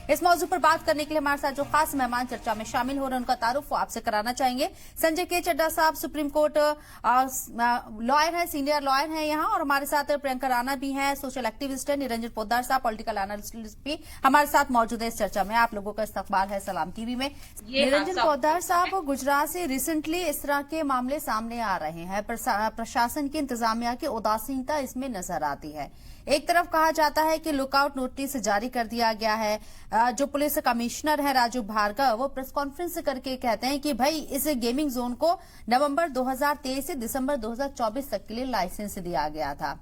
इस मौजू पर बात करने के लिए हमारे साथ जो खास मेहमान चर्चा में शामिल हो रहे हैं उनका तारुफ वो आपसे कराना चाहेंगे। संजय के चड्ढा साहब सुप्रीम कोर्ट लॉयर हैं, सीनियर लॉयर हैं यहाँ, और हमारे साथ प्रियंका राणा भी हैं, सोशल एक्टिविस्ट है। निरंजन पोद्दार साहब पॉलिटिकल एनालिस्ट भी हमारे साथ मौजूद है इस चर्चा में। आप लोगों का इस्तकबाल है सलाम टीवी में। निरंजन पोद्दार साहब, गुजरात से रिसेंटली इस तरह के मामले सामने आ रहे हैं, प्रशासन की इंतजामिया की उदासीनता इसमें नजर आती है। एक तरफ कहा जाता है कि लुकआउट नोटिस जारी कर दिया गया है। जो पुलिस कमिश्नर है राजू भार्गव, वो प्रेस कॉन्फ्रेंस करके कहते हैं कि भाई इस गेमिंग जोन को नवंबर 2023 से दिसंबर 2024 तक के लिए लाइसेंस दिया गया था।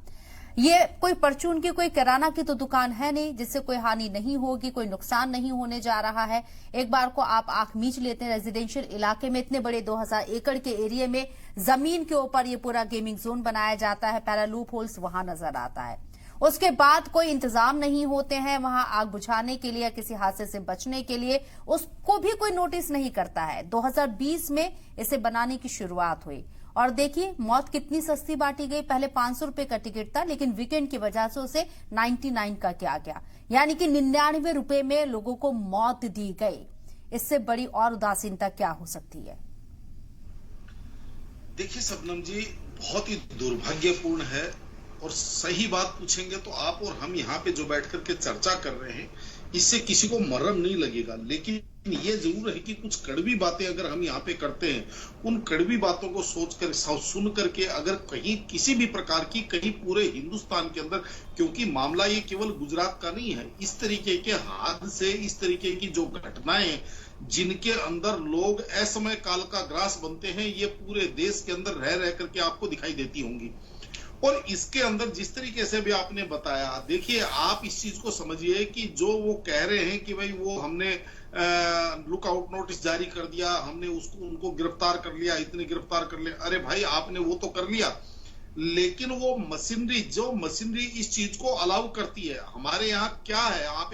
ये कोई परचून की, कोई किराना की तो दुकान है नहीं जिससे कोई हानि नहीं होगी, कोई नुकसान नहीं होने जा रहा है। एक बार को आप आंख मीच लेते हैं, रेजिडेंशियल इलाके में इतने बड़े 2000 एकड़ के एरिया में जमीन के ऊपर ये पूरा गेमिंग जोन बनाया जाता है, पैरालूप होल्स वहां नजर आता है। उसके बाद कोई इंतजाम नहीं होते हैं वहां आग बुझाने के लिए या किसी हादसे से बचने के लिए, उसको भी कोई नोटिस नहीं करता है। 2020 में इसे बनाने की शुरुआत हुई और देखिए मौत कितनी सस्ती बांटी गई। पहले 500 रुपए का टिकट था, लेकिन वीकेंड की वजह से उसे 99 का किया गया, यानी कि 99 रुपए में लोगों को मौत दी गई। इससे बड़ी और उदासीनता क्या हो सकती है? देखिए शबनम जी, बहुत ही दुर्भाग्यपूर्ण है। और सही बात पूछेंगे तो आप और हम यहाँ पे जो बैठ करके चर्चा कर रहे हैं, इससे किसी को मर्रम नहीं लगेगा। लेकिन ये जरूर है कि कुछ कड़वी बातें अगर हम यहाँ पे करते हैं, उन कड़वी बातों को सोच कर, सुन करके अगर कहीं किसी भी प्रकार की, कहीं पूरे हिंदुस्तान के अंदर, क्योंकि मामला ये केवल गुजरात का नहीं है, इस तरीके के हादसे, इस तरीके की जो घटनाएं जिनके अंदर लोग असमय काल का ग्रास बनते हैं, ये पूरे देश के अंदर रह रह करके आपको दिखाई देती होंगी। और इसके अंदर जिस तरीके से भी आपने बताया, देखिए आप इस चीज को समझिए कि जो वो कह रहे हैं कि भाई वो हमने लुकआउट नोटिस जारी कर दिया, हमने उनको गिरफ्तार कर लिया, इतने गिरफ्तार कर लिया। अरे भाई आपने वो तो कर लिया, लेकिन वो मशीनरी इस चीज को अलाउ करती है। हमारे यहाँ क्या है, आप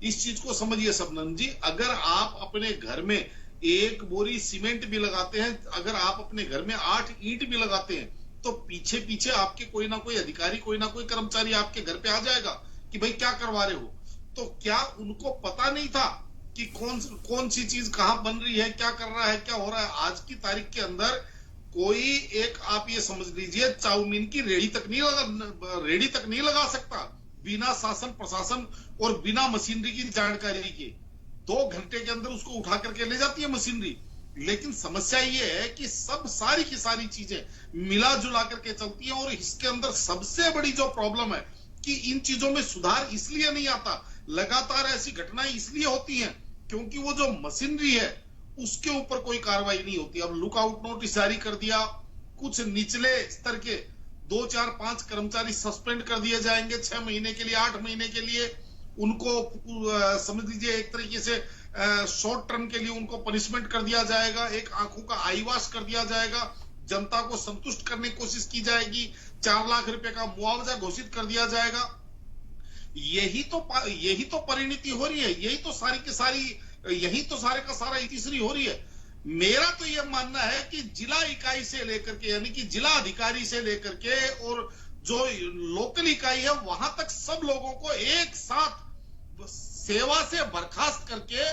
इस चीज को समझिए शबनम जी, अगर आप अपने घर में 1 बोरी सीमेंट भी लगाते हैं, अगर आप अपने घर में 8 ईंट भी लगाते हैं, तो पीछे पीछे आपके कोई ना कोई अधिकारी, कोई ना कोई कर्मचारी आपके घर पे आ जाएगा कि भाई क्या करवा रहे हो। तो क्या उनको पता नहीं था कि कौन सी चीज कहां बन रही है, क्या कर रहा है, क्या हो रहा है? आज की तारीख के अंदर कोई एक, आप ये समझ लीजिए, चाउमीन की रेडी तक नहीं लगा सकता बिना शासन प्रशासन और बिना मशीनरी की जानकारी के। 2 घंटे के अंदर उसको उठा करके ले जाती है मशीनरी। लेकिन समस्या ये है कि सारी की सारी चीजें मिला जुला करके चलती हैं। और इसके अंदर सबसे बड़ी जो प्रॉब्लम है कि इन चीजों में सुधार इसलिए नहीं आता, लगातार ऐसी घटनाएं इसलिए होती हैं क्योंकि वो जो मशीनरी है उसके ऊपर कोई कार्रवाई नहीं होती। अब लुकआउट नोटिस जारी कर दिया, कुछ निचले स्तर के 2, 4, 5 कर्मचारी सस्पेंड कर दिए जाएंगे 6 महीने के लिए, 8 महीने के लिए। उनको समझ लीजिए एक तरीके से शॉर्ट टर्म के लिए उनको पनिशमेंट कर दिया जाएगा, एक आंखों का आई वॉश कर दिया जाएगा, जनता को संतुष्ट करने की कोशिश की जाएगी, 4 लाख रुपए का मुआवजा घोषित कर दिया जाएगा। यही तो परिणति हो रही है, यही तो सारे का सारा तीसरी हो रही है। मेरा तो यह मानना है कि जिला इकाई से लेकर के, यानी कि जिला अधिकारी से लेकर के और जो लोकल इकाई है वहां तक सब लोगों को एक साथ सेवा से बर्खास्त करके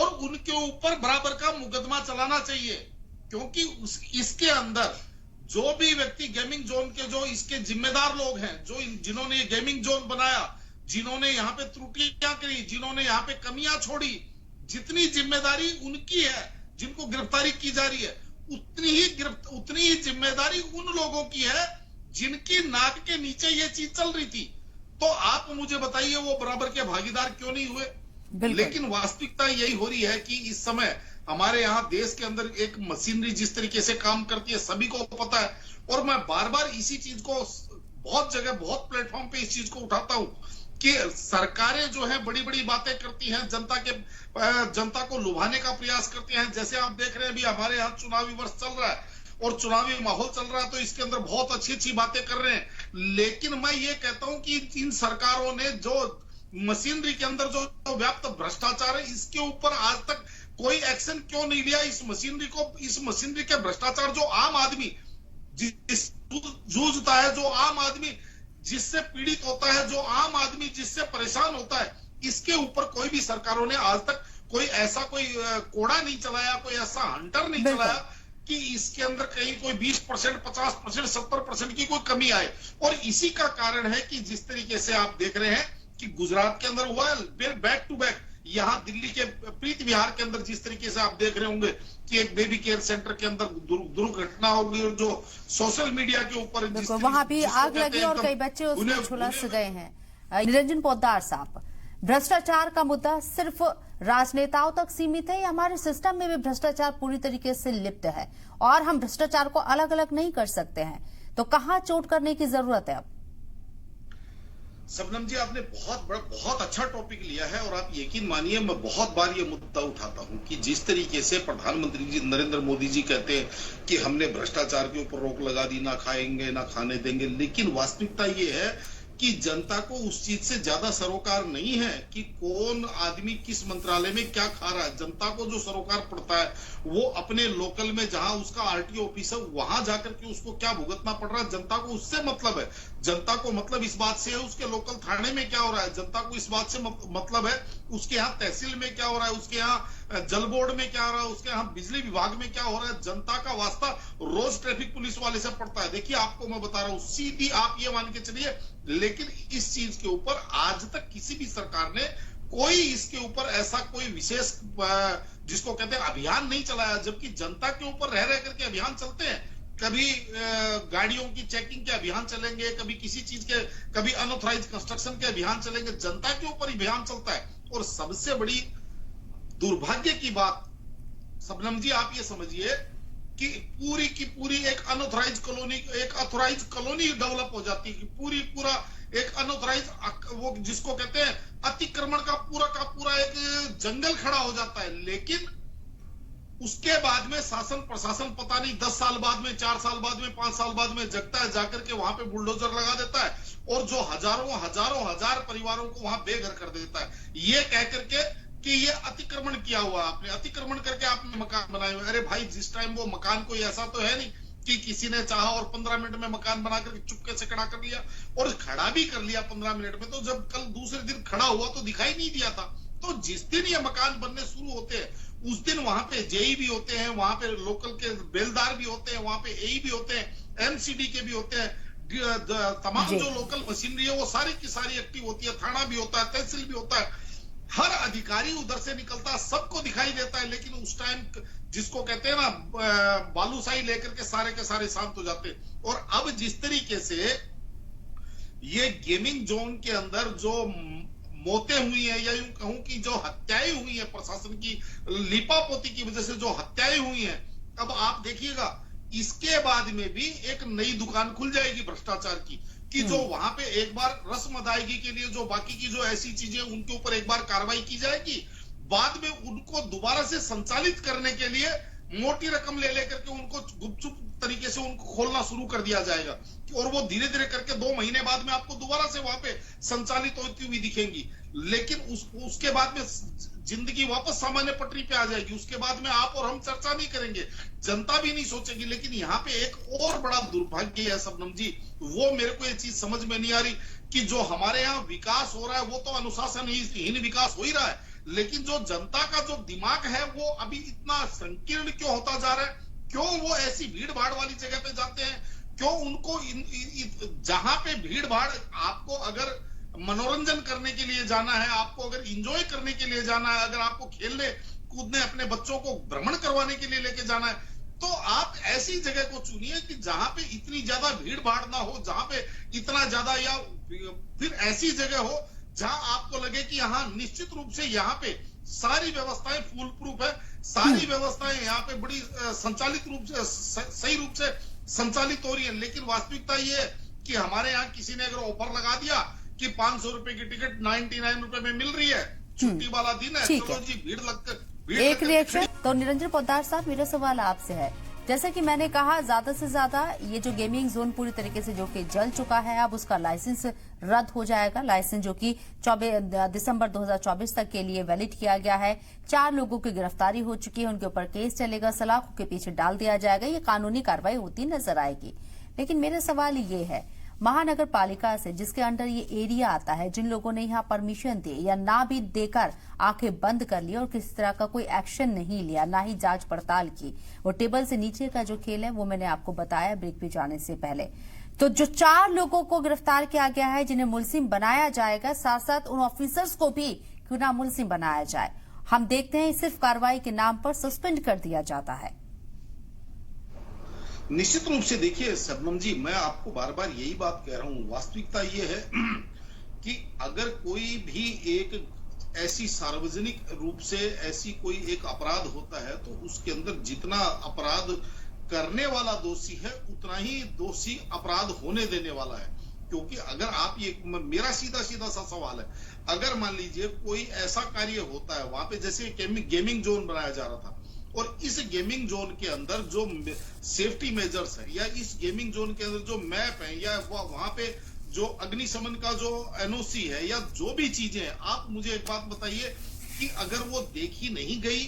और उनके ऊपर बराबर का मुकदमा चलाना चाहिए। क्योंकि इसके अंदर जो भी व्यक्ति गेमिंग जोन के, जो इसके जिम्मेदार लोग हैं, जिन्होंने ये गेमिंग जोन बनाया, जिन्होंने यहाँ पे त्रुटियां करी, जिन्होंने यहाँ पे कमियां छोड़ी, जितनी जिम्मेदारी उनकी है, जिनको गिरफ्तारी की जा रही है, उतनी ही जिम्मेदारी उन लोगों की है जिनकी नाक के नीचे ये चीज चल रही थी। तो आप मुझे बताइए वो बराबर के भागीदार क्यों नहीं हुए? लेकिन वास्तविकता यही हो रही है कि इस समय हमारे यहाँ देश के अंदर एक मशीनरी जिस तरीके से काम करती है सभी को पता है। और मैं बार बार इसी चीज को बहुत जगह, बहुत प्लेटफॉर्म पे इस चीज को उठाता हूं कि सरकारें जो है बड़ी बड़ी बातें करती हैं, जनता को लुभाने का प्रयास करती हैं। जैसे आप देख रहे हैं अभी हमारे यहाँ चुनावी वर्ष चल रहा है और चुनावी माहौल चल रहा है, तो इसके अंदर बहुत अच्छी बातें कर रहे हैं। लेकिन मैं ये कहता हूं कि इन सरकारों ने जो मशीनरी के अंदर जो व्याप्त भ्रष्टाचार है, इसके ऊपर आज तक कोई एक्शन क्यों नहीं लिया? इस मशीनरी के भ्रष्टाचार जो आम आदमी जूझता है, जो आम आदमी जिससे पीड़ित होता है, जो आम आदमी जिससे परेशान होता है, इसके ऊपर कोई भी सरकारों ने आज तक कोई ऐसा कोई कोड़ा नहीं चलाया, कोई ऐसा हंटर नहीं चलाया कि इसके अंदर कहीं कोई 20%, 50%, 70% की कोई कमी आए। और इसी का कारण है कि जिस तरीके से आप देख रहे हैं कि गुजरात के अंदर हुआ है बैक टू बैक, यहाँ दिल्ली के प्रीति विहार के अंदर जिस तरीके से आप देख रहे होंगे कि एक बेबी केयर सेंटर के अंदर दुर्घटना होगी, और जो सोशल मीडिया के ऊपर वहां भी आग लगी और कई बच्चे उसमें झुलस गए हैं। निरंजन पोद्दार साहब, भ्रष्टाचार का मुद्दा सिर्फ राजनेताओं तक सीमित है या हमारे सिस्टम में भी भ्रष्टाचार पूरी तरीके से लिप्त है और हम भ्रष्टाचार को अलग अलग नहीं कर सकते हैं, तो कहां चोट करने की जरूरत है अब? शबनम जी, आपने बहुत अच्छा टॉपिक लिया है और आप यकीन मानिए मैं बहुत बार ये मुद्दा उठाता हूं कि जिस तरीके से प्रधानमंत्री जी नरेंद्र मोदी जी कहते हैं कि हमने भ्रष्टाचार के ऊपर रोक लगा दी, ना खाएंगे ना खाने देंगे, लेकिन वास्तविकता ये है कि जनता को उस चीज से ज्यादा सरोकार नहीं है कि कौन आदमी किस मंत्रालय में क्या खा रहा है। जनता को जो सरोकार पड़ता है वो अपने लोकल में जहां उसका आरटीओ ऑफिस है वहां जाकर के उसको क्या भुगतना पड़ रहा है, जनता को उससे मतलब है। जनता को मतलब इस बात से है उसके लोकल थाने में क्या हो रहा है, जनता को इस बात से मतलब है उसके यहाँ तहसील में क्या हो रहा है, उसके यहाँ जल बोर्ड में क्या हो रहा है, उसके यहाँ बिजली विभाग में क्या हो रहा है। जनता का वास्ता रोज ट्रैफिक पुलिस वाले से पड़ता है। देखिए आपको मैं बता रहा हूं, सीधी आप ये मान के चलिए, लेकिन इस चीज के ऊपर आज तक किसी भी सरकार ने कोई इसके ऊपर ऐसा कोई विशेष जिसको कहते हैं अभियान नहीं चलाया, जबकि जनता के ऊपर रह रह करके अभियान चलते हैं। कभी गाड़ियों की चेकिंग के अभियान चलेंगे, कभी किसी चीज के, कभी अनऑथराइज कंस्ट्रक्शन के अभियान चलेंगे, जनता के ऊपर अभियान चलता है। और सबसे बड़ी दुर्भाग्य की बात शबनम जी आप ये समझिए कि पूरी की पूरी एक अनऑथराइज कॉलोनी, एक ऑथराइज कॉलोनी डेवलप हो जाती है, पूरा एक अनऑथराइज, वो जिसको कहते हैं अतिक्रमण का पूरा एक जंगल खड़ा हो जाता है। लेकिन उसके बाद में शासन प्रशासन पता नहीं 10 साल बाद में, 4 साल बाद में, 5 साल बाद में जगता है, जाकर के वहां पे बुलडोजर लगा देता है और जो हजार परिवारों को वहां बेघर कर देता है, ये कह करके कि ये अतिक्रमण किया हुआ, आपने अतिक्रमण करके आपने मकान बनाए हुए। अरे भाई, जिस टाइम वो मकान कोई ऐसा तो है नहीं कि किसी ने चाहा और 15 मिनट में मकान बना करके चुपके से खड़ा कर लिया, और खड़ा भी कर लिया 15 मिनट में, तो जब कल दूसरे दिन खड़ा हुआ तो दिखाई नहीं दिया था। तो जिस दिन ये मकान बनने शुरू होते हैं उस दिन वहां पे जेई भी होते हैं, वहां पे लोकल के बेलदार भी होते हैं, वहां पे एई भी होते हैं, एमसीडी के भी होते हैं, तमाम जो लोकल मशीनरी है वो सारी की सारी एक्टिव होती है, थाना भी होता है, तहसील भी होता है, हर अधिकारी उधर से निकलता है, सबको दिखाई देता है। लेकिन उस टाइम जिसको कहते हैं ना बालूशाही लेकर के सारे शांत हो जाते हैं। और अब जिस तरीके से ये गेमिंग जोन के अंदर जो मौतें हुई है, या यूं कहूं कि जो हत्याएं हुई है, प्रशासन की लीपापोती की वजह से जो हत्याएं हुई हैं, अब आप देखिएगा इसके बाद में भी एक नई दुकान खुल जाएगी भ्रष्टाचार की, कि जो वहां पे एक बार रस्म अदायगी के लिए जो बाकी की जो ऐसी चीजें उनके ऊपर एक बार कार्रवाई की जाएगी, बाद में उनको दोबारा से संचालित करने के लिए मोटी रकम ले लेकर के उनको गुपचुप तरीके से उनको खोलना शुरू कर दिया जाएगा, और वो धीरे धीरे करके 2 महीने बाद में आपको दोबारा से वहां पे संचालित होती हुई दिखेंगी। लेकिन उसके बाद में जिंदगी वापस सामान्य पटरी पे आ जाएगी। उसके बाद में आप और हम चर्चा नहीं करेंगे, जनता भी नहीं सोचेगी। लेकिन यहाँ पे एक और बड़ा दुर्भाग्य है शबनम जी, वो मेरे को ये चीज समझ में नहीं आ रही कि जो हमारे यहाँ विकास हो रहा है वो तो अनुशासनहीन विकास हो ही रहा है, लेकिन जो जनता का जो दिमाग है वो अभी इतना संकीर्ण क्यों होता जा रहा है? क्यों वो ऐसी भीड़ भाड़ वाली जगह पे जाते हैं? क्यों उनको जहां पे भीड़ भाड़, आपको अगर मनोरंजन करने के लिए जाना है, आपको अगर इंजॉय करने के लिए जाना है, अगर आपको खेलने कूदने अपने बच्चों को भ्रमण करवाने के लिए लेके जाना है, तो आप ऐसी जगह को चुनिए कि जहां पे इतनी ज्यादा भीड़ भाड़ ना हो, जहां पे इतना ज्यादा, या फिर ऐसी जगह हो जहां आपको लगे कि यहाँ निश्चित रूप से यहाँ पे सारी व्यवस्थाएं फूल प्रूफ है, सारी व्यवस्थाएं यहाँ पे बड़ी संचालित रूप से, सही रूप से संचालित हो रही है। लेकिन वास्तविकता ये है कि हमारे यहाँ किसी ने अगर ऑफर लगा दिया कि 500 रुपए की टिकट 99 रुपए में मिल रही है, छुट्टी वाला दिन है, चलो जी भीड़ लगकर एक रिएक्शन। तो निरंजन पोद्दार साहब, मेरा सवाल आपसे है, जैसे कि मैंने कहा, ज्यादा से ज्यादा ये जो गेमिंग जोन पूरी तरीके से जो कि जल चुका है, अब उसका लाइसेंस रद्द हो जाएगा। लाइसेंस जो कि 24 दिसंबर 2024 तक के लिए वैलिड किया गया है। 4 लोगों की गिरफ्तारी हो चुकी है, उनके ऊपर केस चलेगा, सलाखों के पीछे डाल दिया जाएगा, ये कानूनी कार्रवाई होती नजर आएगी। लेकिन मेरा सवाल ये है, महानगर पालिका से, जिसके अंडर ये एरिया आता है, जिन लोगों ने यहाँ परमिशन दी या ना भी देकर आंखें बंद कर ली और किसी तरह का कोई एक्शन नहीं लिया, ना ही जांच पड़ताल की। वो टेबल से नीचे का जो खेल है वो मैंने आपको बताया ब्रेक पे जाने से पहले। तो जो 4 लोगों को गिरफ्तार किया गया है, जिन्हें मुलजिम बनाया जाएगा, साथ साथ उन ऑफिसर्स को भी क्यों ना मुलजिम बनाया जाए। हम देखते हैं सिर्फ कार्रवाई के नाम पर सस्पेंड कर दिया जाता है। निश्चित रूप से देखिए शबनम जी, मैं आपको बार बार यही बात कह रहा हूं, वास्तविकता ये है कि अगर कोई भी एक ऐसी सार्वजनिक रूप से ऐसी कोई एक अपराध होता है तो उसके अंदर जितना अपराध करने वाला दोषी है उतना ही दोषी अपराध होने देने वाला है। क्योंकि अगर आप ये, मेरा सीधा सीधा सा सवाल है, अगर मान लीजिए कोई ऐसा कार्य होता है वहां पे, जैसे गेमिंग जोन बनाया जा रहा था और इस गेमिंग जोन के अंदर जो सेफ्टी मेजर्स है या इस गेमिंग जोन के अंदर जो मैप है या वहां पे जो अग्निशमन का जो एनओसी है या जो भी चीजें हैं, आप मुझे एक बात बताइए कि अगर वो देखी नहीं गई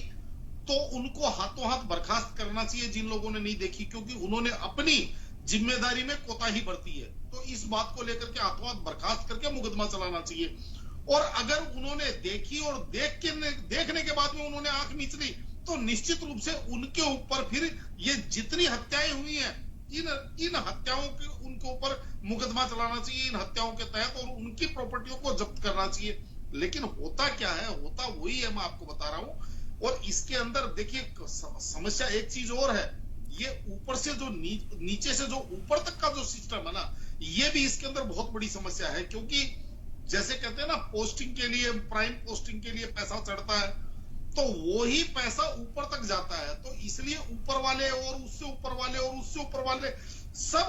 तो उनको हाथों हाथ बर्खास्त करना चाहिए जिन लोगों ने नहीं देखी, क्योंकि उन्होंने अपनी जिम्मेदारी में कोताही बरती है। तो इस बात को लेकर के हाथों हाथ बर्खास्त करके मुकदमा चलाना चाहिए। और अगर उन्होंने देखी और देखने के बाद में उन्होंने आंख मीच ली तो निश्चित रूप से उनके ऊपर फिर ये जितनी हत्याएं हुई हैं, इन हत्याओं के उनके ऊपर मुकदमा चलाना चाहिए इन हत्याओं के तहत, और उनकी प्रॉपर्टियों को जब्त करना चाहिए। लेकिन होता क्या है, होता वही है, मैं आपको बता रहा हूं। और इसके अंदर देखिए समस्या एक चीज और है, ये ऊपर से जो नीचे से जो ऊपर तक का जो सिस्टम है ना, ये भी इसके अंदर बहुत बड़ी समस्या है। क्योंकि जैसे कहते हैं ना, पोस्टिंग के लिए, प्राइम पोस्टिंग के लिए पैसा चढ़ता है तो वो ही पैसा ऊपर तक जाता है। तो इसलिए ऊपर वाले और उससे ऊपर वाले और उससे ऊपर वाले सब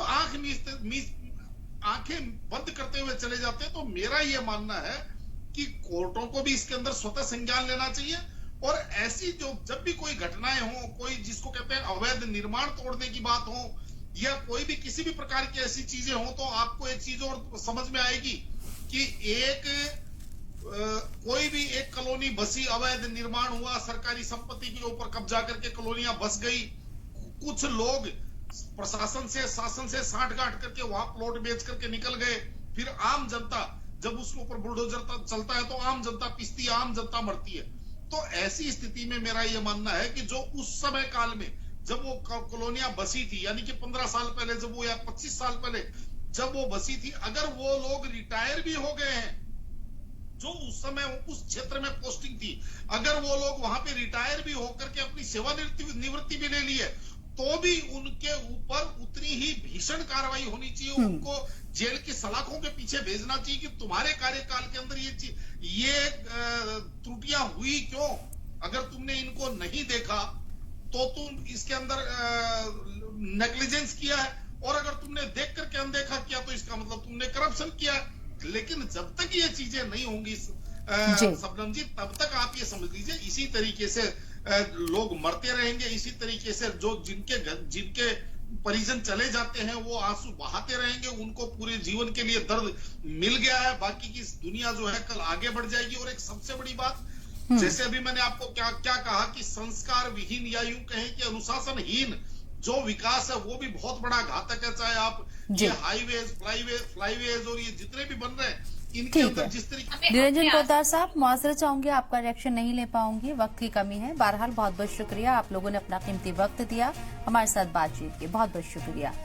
आंखें बंद करते हुए चले जाते हैं। तो मेरा ये मानना है कि कोर्टों को भी इसके अंदर स्वतः संज्ञान लेना चाहिए और ऐसी जो जब भी कोई घटनाएं हो, कोई जिसको कहते हैं अवैध निर्माण तोड़ने की बात हो या कोई भी किसी भी प्रकार की ऐसी चीजें हो, तो आपको एक चीज और समझ में आएगी कि कोई भी एक कॉलोनी बसी, अवैध निर्माण हुआ, सरकारी संपत्ति के ऊपर कब्जा करके कॉलोनियां बस गई, कुछ लोग प्रशासन से, शासन से साठ गांठ करके वहां प्लॉट बेच करके निकल गए, फिर आम जनता जब उसके ऊपर बुलडोजर चलता है तो आम जनता पिसती है, आम जनता मरती है। तो ऐसी स्थिति में मेरा यह मानना है कि जो उस समय काल में जब वो कॉलोनियां बसी थी, यानी कि 15 साल पहले जब वो, या 25 साल पहले जब वो बसी थी, अगर वो लोग रिटायर भी हो गए हैं, जो उस समय उस क्षेत्र में पोस्टिंग थी, अगर वो लोग वहां पे रिटायर भी होकर के अपनी सेवानिवृत्ति भी ले ली है, तो भी उनके ऊपर उतनी ही भीषण कार्रवाई होनी चाहिए। उनको जेल की सलाखों के पीछे भेजना चाहिए कि तुम्हारे कार्यकाल के अंदर ये त्रुटियां हुई क्यों, अगर तुमने इनको नहीं देखा तो तुम इसके अंदर नेग्लिजेंस किया है, और अगर तुमने देख करके अनदेखा किया तो इसका मतलब तुमने करप्शन किया है। लेकिन जब तक ये चीजें नहीं होंगी शबनम जी, तब तक आप ये समझ लीजिए इसी तरीके से लोग मरते रहेंगे, इसी तरीके से जो जिनके परिजन चले जाते हैं वो आंसू बहाते रहेंगे, उनको पूरे जीवन के लिए दर्द मिल गया है, बाकी की दुनिया जो है कल आगे बढ़ जाएगी। और एक सबसे बड़ी बात, जैसे अभी मैंने आपको क्या कहा कि संस्कार विहीन या यूं कहें कि अनुशासनहीन जो विकास है वो भी बहुत बड़ा घातक है। चाहे आप ये हाईवेज, फ्लाईवेज और ये जितने भी बन रहे हैं, इनके अंदर जिस तरीके। निरंजन पोद्दार साहब, मुआवजा चाहूंगी, आपका रिएक्शन नहीं ले पाऊंगी, वक्त की कमी है। बहरहाल बहुत बहुत शुक्रिया, आप लोगों ने अपना कीमती वक्त दिया, हमारे साथ बातचीत की, बहुत बहुत शुक्रिया।